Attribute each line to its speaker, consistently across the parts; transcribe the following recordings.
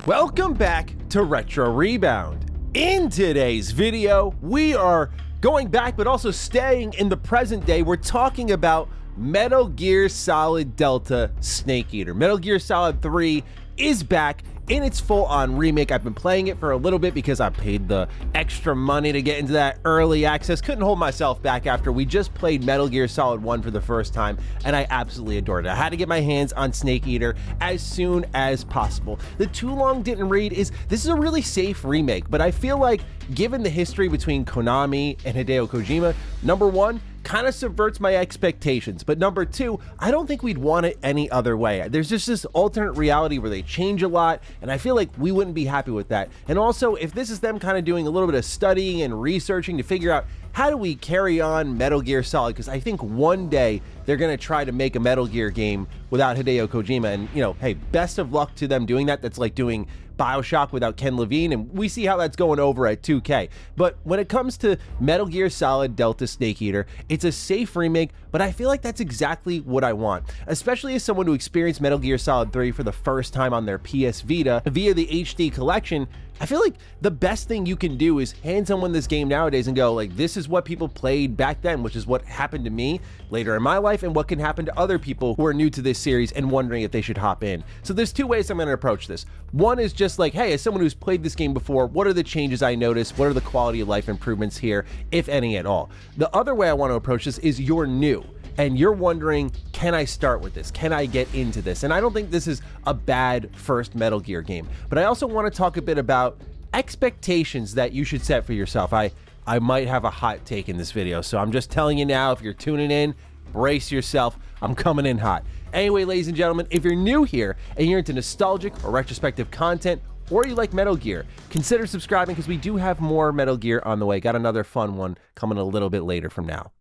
Speaker 1: Welcome back to Retro Rebound. In today's video, we are going back but also staying in the present day. We're talking about Metal Gear Solid Delta Snake Eater. Metal Gear Solid 3 is back in its full-on remake. I've been playing it for a little bit because I paid the extra money to get into that early access. Couldn't hold myself back after we just played Metal Gear Solid 1 for the first time, and I absolutely adored it. I had to get my hands on Snake Eater as soon as possible. The too long didn't read is this is a really safe remake, but I feel like given the history between Konami and Hideo Kojima, number one, kind of subverts my expectations, but number two, I don't think we'd want it any other way. There's just this alternate reality where they change a lot, and I feel like we wouldn't be happy with that. And also, if this is them kind of doing a little bit of studying and researching to figure out how do we carry on Metal Gear Solid, because I think one day they're going to try to make a Metal Gear game without Hideo Kojima, and you know, hey, best of luck to them doing that. That's like doing BioShock without Ken Levine, and we see how that's going over at 2K. But when it comes to Metal Gear Solid Delta Snake Eater, it's a safe remake, but I feel like that's exactly what I want, especially as someone who experienced Metal Gear Solid 3 for the first time on their PS Vita via the HD collection. I feel like the best thing you can do is hand someone this game nowadays and go like, this is what people played back then, which is what happened to me later in my life and what can happen to other people who are new to this series and wondering if they should hop in. So there's two ways I'm going to approach this. One is just like, hey, as someone who's played this game before, what are the changes I noticed? What are the quality of life improvements here, if any at all? The other way I want to approach this is you're new and you're wondering, can I start with this? Can I get into this? And I don't think this is a bad first Metal Gear game, but I also want to talk a bit about expectations that you should set for yourself. I might have a hot take in this video, so I'm just telling you now, if you're tuning in, brace yourself, I'm coming in hot. Anyway, ladies and gentlemen, if you're new here and you're into nostalgic or retrospective content, or you like Metal Gear, consider subscribing because we do have more Metal Gear on the way. Got another fun one coming a little bit later from now.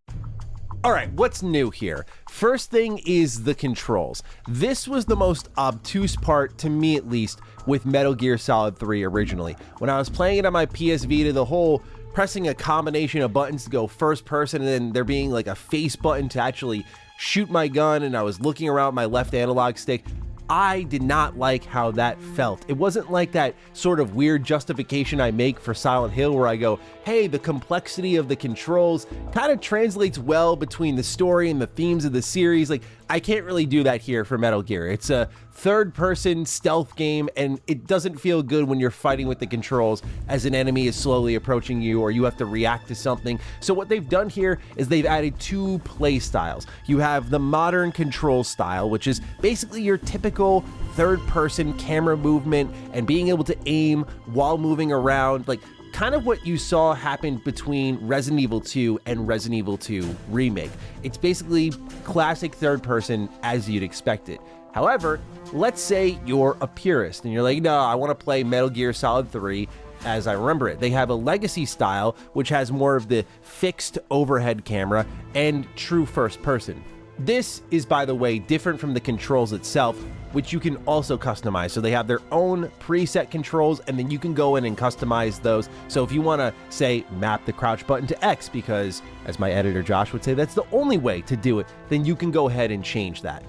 Speaker 1: All right, what's new here? First thing is the controls. This was the most obtuse part, to me at least, with Metal Gear Solid 3 originally. When I was playing it on my PS Vita, the whole pressing a combination of buttons to go first person and then there being like a face button to actually shoot my gun, and I was looking around my left analog stick, I did not like how that felt. It wasn't like that sort of weird justification I make for Silent Hill where I go, hey, the complexity of the controls kind of translates well between the story and the themes of the series. Like, I can't really do that here for Metal Gear. It's a third-person stealth game, and it doesn't feel good when you're fighting with the controls as an enemy is slowly approaching you or you have to react to something. So what they've done here is they've added two play styles. You have the modern control style, which is basically your typical third-person camera movement and being able to aim while moving around, like kind of what you saw happen between Resident Evil 2 and Resident Evil 2 Remake. It's basically classic third person as you'd expect it. However, let's say you're a purist and you're like, no, I want to play Metal Gear Solid 3 as I remember it. They have a legacy style, which has more of the fixed overhead camera and true first person. This is, by the way, different from the controls itself, which you can also customize. So they have their own preset controls, and then you can go in and customize those. So if you want to, say, map the crouch button to X, because, as my editor Josh would say, that's the only way to do it, then you can go ahead and change that.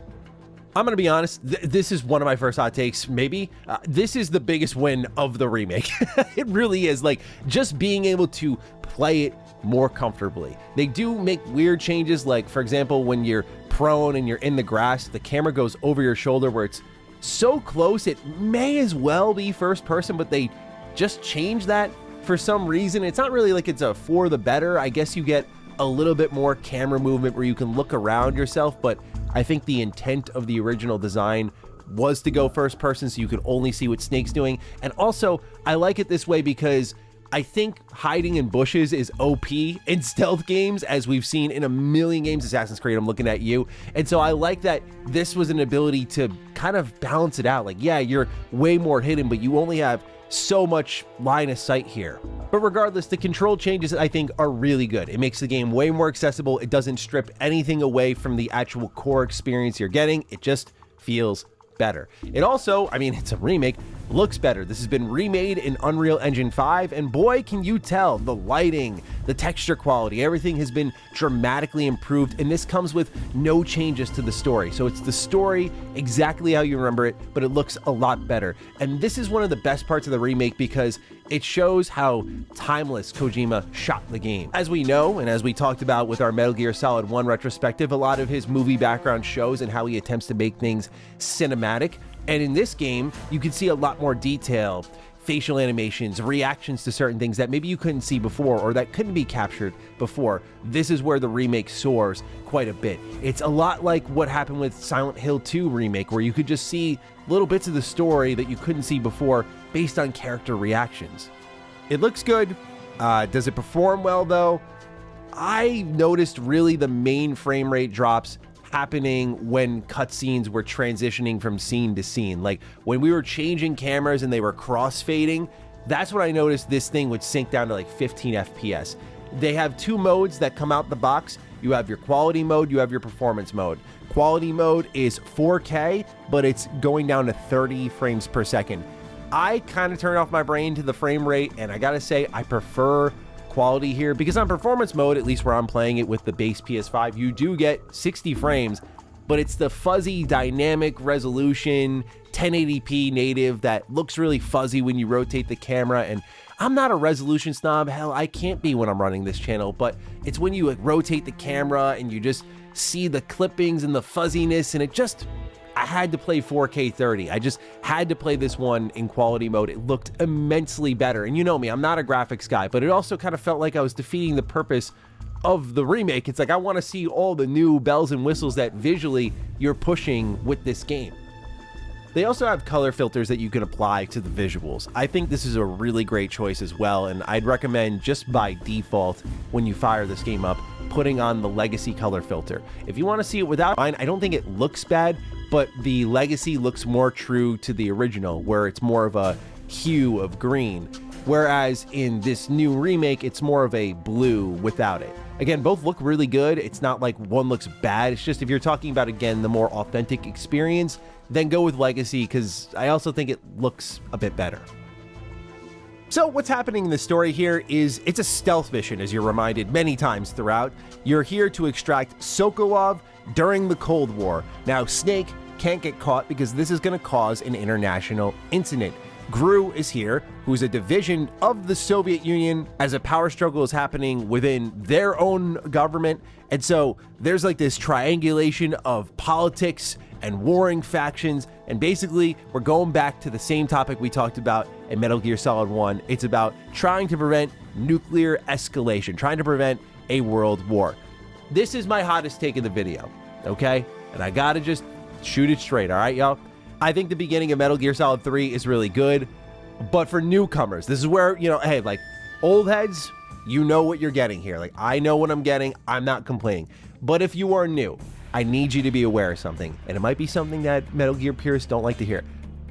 Speaker 1: I'm going to be honest, this is one of my first hot takes, maybe. This is the biggest win of the remake. It really is. Like, just being able to play it more comfortably. They do make weird changes, like, for example, when you're prone and you're in the grass, the camera goes over your shoulder where it's so close it may as well be first person, but they just change that for some reason. It's not really like it's a for the better. I guess you get a little bit more camera movement where you can look around yourself, but I think the intent of the original design was to go first person so you could only see what Snake's doing. And also, I like it this way because I think hiding in bushes is OP in stealth games, as we've seen in a million games. Assassin's Creed, I'm looking at you. And so I like that this was an ability to kind of balance it out. Like, yeah, you're way more hidden, but you only have so much line of sight here. But regardless, the control changes, I think, are really good. It makes the game way more accessible. It doesn't strip anything away from the actual core experience you're getting. It just feels better. It also, I mean, it's a remake, looks better. This has been remade in Unreal Engine 5, and boy, can you tell, the lighting, the texture quality, everything has been dramatically improved, and this comes with no changes to the story. So it's the story exactly how you remember it, but it looks a lot better. And this is one of the best parts of the remake because it shows how timeless Kojima shot the game. As we know, and as we talked about with our Metal Gear Solid 1 retrospective, a lot of his movie background shows and how he attempts to make things cinematic. And in this game, you can see a lot more detail, facial animations, reactions to certain things that maybe you couldn't see before or that couldn't be captured before. This is where the remake soars quite a bit. It's a lot like what happened with Silent Hill 2 Remake, where you could just see little bits of the story that you couldn't see before based on character reactions. It looks good. Does it perform well though? I noticed really the main frame rate drops happening when cutscenes were transitioning from scene to scene. Like when we were changing cameras and they were cross-fading, that's when I noticed this thing would sink down to like 15 FPS. They have two modes that come out the box. You have your quality mode, you have your performance mode. Quality mode is 4K, but it's going down to 30 frames per second. I kind of turn off my brain to the frame rate, and I gotta say, I prefer quality here because on performance mode, at least where I'm playing it with the base PS5, you do get 60 frames, but it's the fuzzy dynamic resolution 1080p native that looks really fuzzy when you rotate the camera. And I'm not a resolution snob, hell, I can't be when I'm running this channel, but it's when you like rotate the camera and you just see the clippings and the fuzziness, and it just, I had to play 4K 30. I just had to play this one in quality mode. It looked immensely better. And you know me, I'm not a graphics guy, but it also kind of felt like I was defeating the purpose of the remake. It's like I want to see all the new bells and whistles that visually you're pushing with this game. They also have color filters that you can apply to the visuals. I think this is a really great choice as well, and I'd recommend just by default when you fire this game up, putting on the Legacy color filter. If you want to see it without mine, I don't think it looks bad, but the Legacy looks more true to the original, where it's more of a hue of green, whereas in this new remake, it's more of a blue without it. Again, both look really good. It's not like one looks bad. It's just if you're talking about, again, the more authentic experience, then go with Legacy, because I also think it looks a bit better. So what's happening in the story here is it's a stealth mission, as you're reminded many times throughout. You're here to extract Sokolov during the Cold War. Now, Snake can't get caught because this is going to cause an international incident. GRU is here, who's a division of the Soviet Union, as a power struggle is happening within their own government. And so there's like this triangulation of politics and warring factions. And basically, we're going back to the same topic we talked about in Metal Gear Solid 1. It's about trying to prevent nuclear escalation, trying to prevent a world war. This is my hottest take of the video, okay? And I gotta just shoot it straight, all right, y'all? I think the beginning of Metal Gear Solid 3 is really good, but for newcomers, this is where, you know, hey, like, old heads, you know what you're getting here. Like, I know what I'm getting, I'm not complaining. But if you are new, I need you to be aware of something, and it might be something that Metal Gear purists don't like to hear.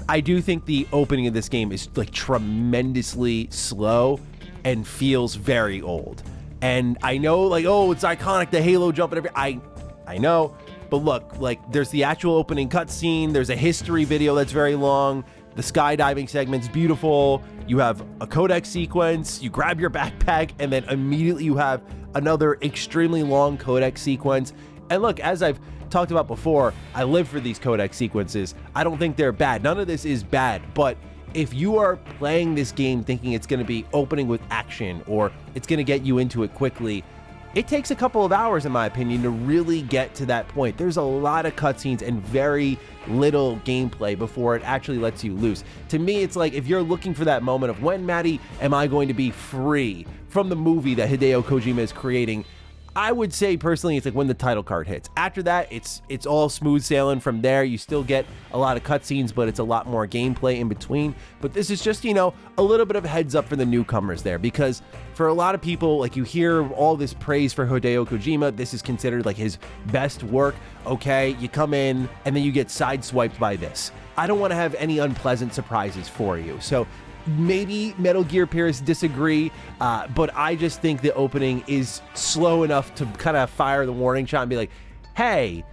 Speaker 1: I do think the opening of this game is, like, tremendously slow and feels very old. And I know, like, oh, it's iconic, the Halo jump and everything. I know. But look, like, there's the actual opening cutscene, there's a history video that's very long, the skydiving segment's beautiful, you have a codec sequence, you grab your backpack, and then immediately you have another extremely long codec sequence. And look, as I've talked about before, I live for these codec sequences. I don't think they're bad. None of this is bad, but if you are playing this game thinking it's going to be opening with action or it's going to get you into it quickly, it takes a couple of hours, in my opinion, to really get to that point. There's a lot of cutscenes and very little gameplay before it actually lets you loose. To me, it's like if you're looking for that moment of when, Maddie, am I going to be free from the movie that Hideo Kojima is creating, I would say personally it's like when the title card hits. After that, it's all smooth sailing from there. You still get a lot of cutscenes, but it's a lot more gameplay in between. But this is just, you know, a little bit of a heads up for the newcomers there, because for a lot of people, like, you hear all this praise for Hideo Kojima. This is considered like his best work. Okay, you come in and then you get sideswiped by this. I don't want to have any unpleasant surprises for you. So maybe Metal Gear purists disagree, but I just think the opening is slow enough to kind of fire the warning shot and be like, hey,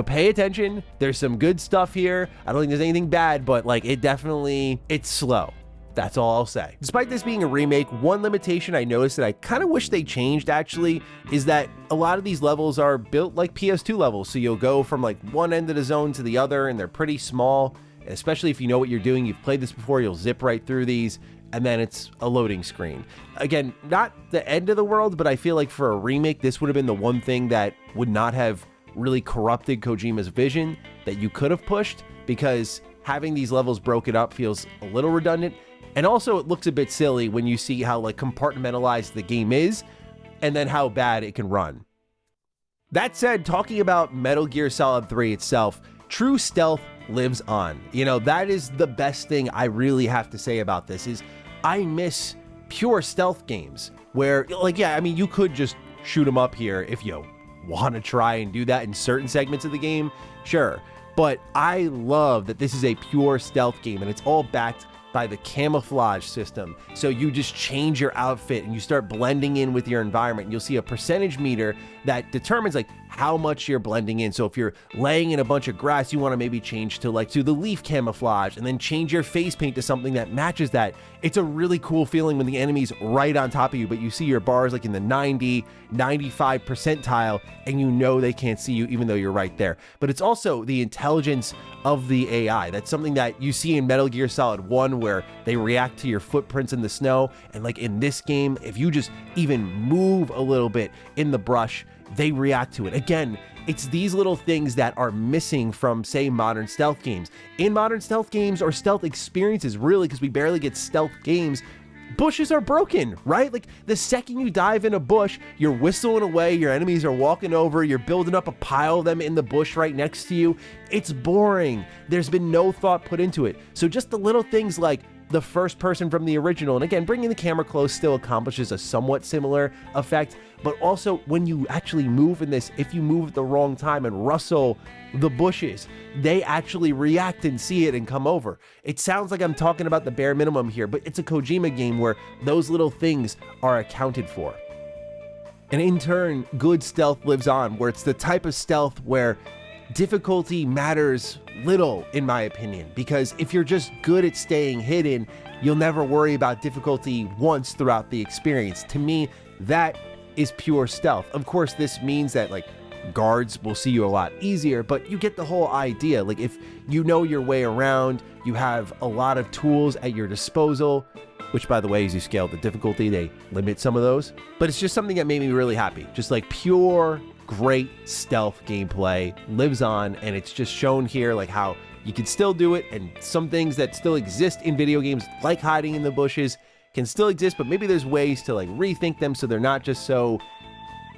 Speaker 1: pay attention. There's some good stuff here. I don't think there's anything bad, but like it's slow. That's all I'll say. Despite this being a remake, one limitation I noticed that I kind of wish they changed actually is that a lot of these levels are built like PS2 levels. So you'll go from like one end of the zone to the other and they're pretty small. And especially if you know what you're doing, you've played this before, you'll zip right through these and then it's a loading screen. Again, not the end of the world, but I feel like for a remake, this would have been the one thing that would not have really corrupted Kojima's vision that you could have pushed, because having these levels broken up feels a little redundant. And also it looks a bit silly when you see how like compartmentalized the game is and then how bad it can run. That said, talking about Metal Gear Solid 3 itself, true stealth lives on. That is the best thing I really have to say about this is I miss pure stealth games where like, yeah, I mean, you could just shoot them up here if you want to try and do that in certain segments of the game, sure. But I love that this is a pure stealth game and it's all backed by the camouflage system. So you just change your outfit and you start blending in with your environment. And you'll see a percentage meter that determines like how much you're blending in. So if you're laying in a bunch of grass, you want to maybe change to the leaf camouflage and then change your face paint to something that matches that. It's a really cool feeling when the enemy's right on top of you, but you see your bars like in the 90, 95 percentile and you know they can't see you even though you're right there. But it's also the intelligence of the AI. That's something that you see in Metal Gear Solid 1 where they react to your footprints in the snow. And like in this game, if you just even move a little bit in the brush, they react to it. Again, it's these little things that are missing from, say, modern stealth games. In modern stealth games or stealth experiences, really, because we barely get stealth games, bushes are broken, right? Like the second you dive in a bush, you're whistling away, your enemies are walking over, you're building up a pile of them in the bush right next to you. It's boring. There's been no thought put into it. So just the little things like the first person from the original, and again, bringing the camera close still accomplishes a somewhat similar effect, but also when you actually move in this, if you move at the wrong time and rustle the bushes, they actually react and see it and come over. It sounds like I'm talking about the bare minimum here, but it's a Kojima game where those little things are accounted for. And in turn, good stealth lives on, where it's the type of stealth where difficulty matters little, in my opinion, because if you're just good at staying hidden, you'll never worry about difficulty once throughout the experience. To me, that is pure stealth. Of course, this means that like guards will see you a lot easier, but you get the whole idea. Like if you know your way around, you have a lot of tools at your disposal, which by the way, as you scale the difficulty, they limit some of those, but it's just something that made me really happy. Just like pure great stealth gameplay lives on, and it's just shown here like how you can still do it, and some things that still exist in video games like hiding in the bushes can still exist, but maybe there's ways to like rethink them so they're not just so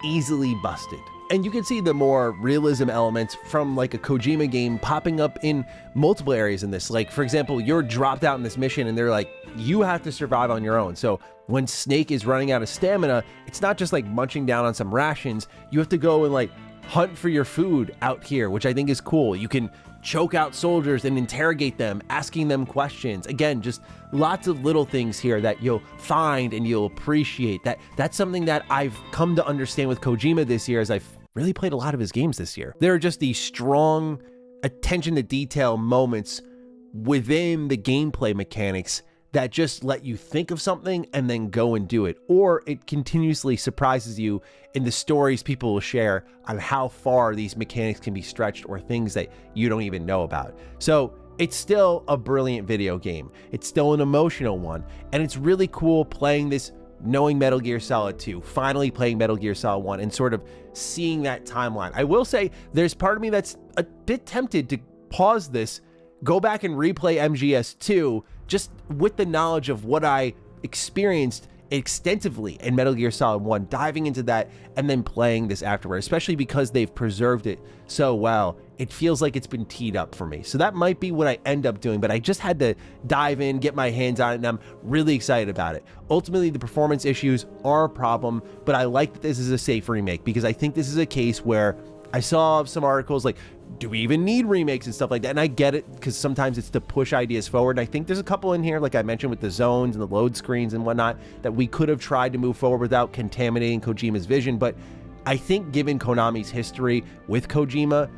Speaker 1: easily busted. And you can see the more realism elements from like a Kojima game popping up in multiple areas in this. Like for example, you're dropped out in this mission and they're like, you have to survive on your own. So when Snake is running out of stamina, it's not just like munching down on some rations. You have to go and like hunt for your food out here, which I think is cool. You can choke out soldiers and interrogate them, asking them questions. Again, just lots of little things here that you'll find and you'll appreciate. That's something that I've come to understand with Kojima this year as I've really played a lot of his games this year. There are just these strong attention to detail moments within the gameplay mechanics that just let you think of something and then go and do it. Or it continuously surprises you in the stories people will share on how far these mechanics can be stretched or things that you don't even know about. So it's still a brilliant video game. It's still an emotional one. And it's really cool playing this, knowing Metal Gear Solid 2, finally playing Metal Gear Solid 1 and sort of seeing that timeline. I will say there's part of me that's a bit tempted to pause this, go back and replay MGS2 just with the knowledge of what I experienced extensively in Metal Gear Solid 1, diving into that and then playing this afterward, especially because they've preserved it so well. It feels like it's been teed up for me. So that might be what I end up doing, but I just had to dive in, get my hands on it, and I'm really excited about it. Ultimately, the performance issues are a problem, but I like that this is a safe remake because I think this is a case where I saw some articles like, do we even need remakes and stuff like that? And I get it because sometimes it's to push ideas forward. And I think there's a couple in here, like I mentioned with the zones and the load screens and whatnot, that we could have tried to move forward without contaminating Kojima's vision. But I think given Konami's history with Kojima,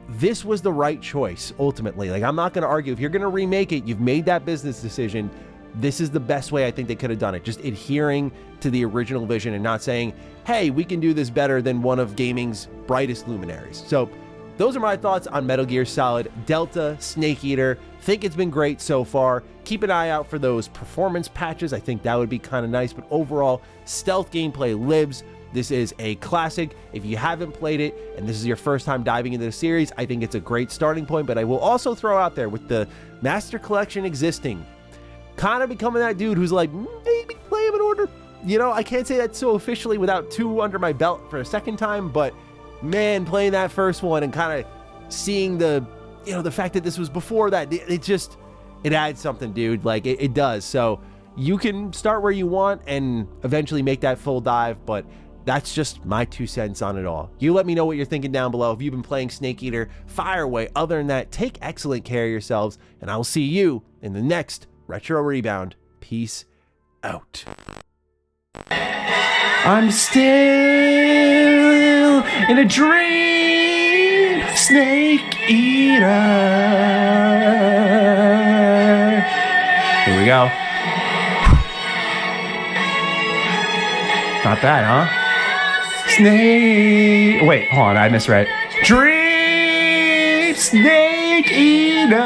Speaker 1: this was the right choice, ultimately. Like, I'm not going to argue. If you're going to remake it, you've made that business decision. This is the best way I think they could have done it. Just adhering to the original vision and not saying, hey, we can do this better than one of gaming's brightest luminaries. So those are my thoughts on Metal Gear Solid Delta Snake Eater. Think it's been great so far. Keep an eye out for those performance patches. I think that would be kind of nice, but overall, stealth gameplay lives. This is a classic. If you haven't played it and this is your first time diving into the series, I think it's a great starting point, but I will also throw out there, with the Master Collection existing, kind of becoming that dude who's like, maybe play them in order. You know, I can't say that so officially without 2 under my belt for a second time, but man, playing that first one and kind of seeing the, you know, the fact that this was before that, it adds something, dude. Like, it does. So you can start where you want and eventually make that full dive, but that's just my 2 cents on it all. You let me know what you're thinking down below. If you've been playing Snake Eater, fire away. Other than that, take excellent care of yourselves, and I will see you in the next Retro Rebound. Peace out. I'm still in a dream, Snake Eater. Here we go. Not bad, huh? Snake. Wait, hold on, I misread. Dream Snake Eater.